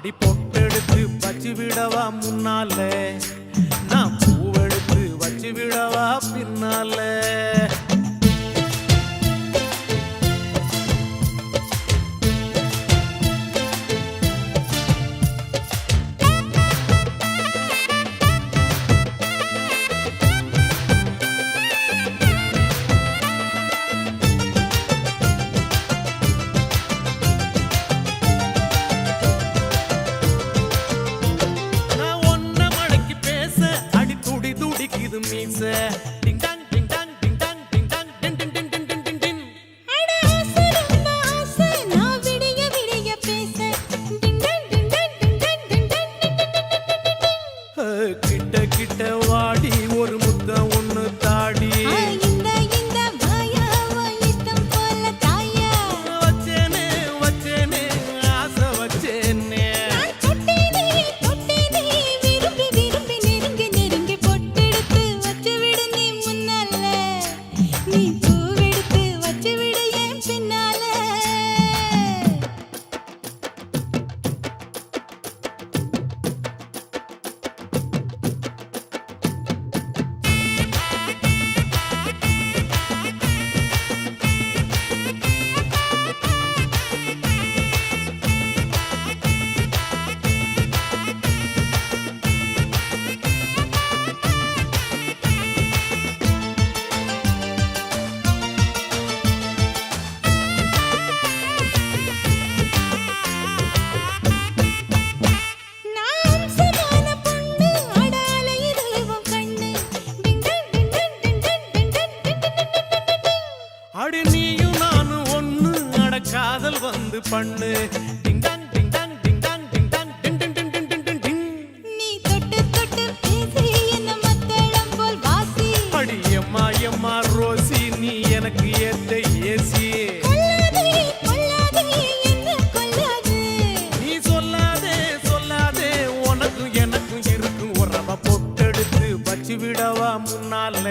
அப்படி பொட்டெடுத்து வச்சு விடவா முன்னால, நான் பூவெடுத்து வச்சு விடவா பின்னால. Ding dang ding dang ding dang ding dang din din din din din din din. அட ஆசை ரொம்ப ஆசை நான் விடிய விடிய பேச ding dang ding dang ding dang ding dang din din din din din. கிட்ட கிட்ட வாடி ஒரு முத்தம் ஒண்ணு தாடி. இந்த இந்த மாயா இஷ்டம் போல தாயா. வச்சேனே வச்சேனே ஆசை வச்சேனே. நான் தொட்டேனே தொட்டேனே விரும்பி விரும்பி நெருங்கி நெருங்கி பொட்டெடுத்து வச்சு விடு நீ முன்னால, நீ பூவெடுத்து வச்சு விடு என் பின்னால. நான் சமான பொண்ணு அடால இதுவும் கண்ணு டிங் டன் டிங் டன் டிங் டன் டிங் டன் டிங் டன் டிங் டன் டிங். அடி நீயும் நானும் ஒண்ணு அட காதல் வந்து பண்ணு. டிங் டாங் டிங் டாங் டிங் டாங் டிங் டாங் டிங் டிங் டிங் டிங் டிங் டிங் டிங். நீ தொட்டு தொட்டு பேசி என்ன மத்தளம் போல் வாசி. அடி எம்மா எம்மா ரோசி நீ எனக்கு ஏத்த ஏசி. கொல்லாதே கொல்லாதே என்ன கொல்லாதே. நீ சொல்லாதே சொல்லாதே உனக்கும் எனக்கும் இருக்கும் உறவ பொட்டெடுத்து வச்சு விடவா முன்னால,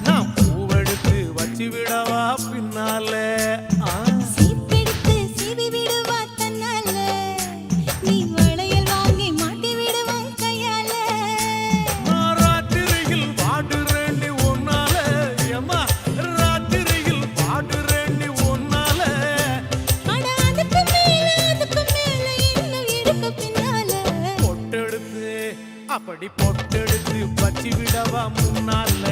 நான் பூவெடுத்து வச்சு விடவா பின்னால. சீப்பெடுத்து சீவி விடுவா தன்னால, நீ வளையல் வாங்கி மாட்டி விடுவான் கையால. நான் ராத்திரியில் பாடுறேண்டி உன்னால, எம்மா ராத்திரியில் பாடுறேண்டி உன்னால. அட அதுக்கு மேல இன்னும் இருக்கு பின்னால. பொட்டெடுத்து அப்படி பொட்டெடுத்து வச்சு விடவா முன்னால.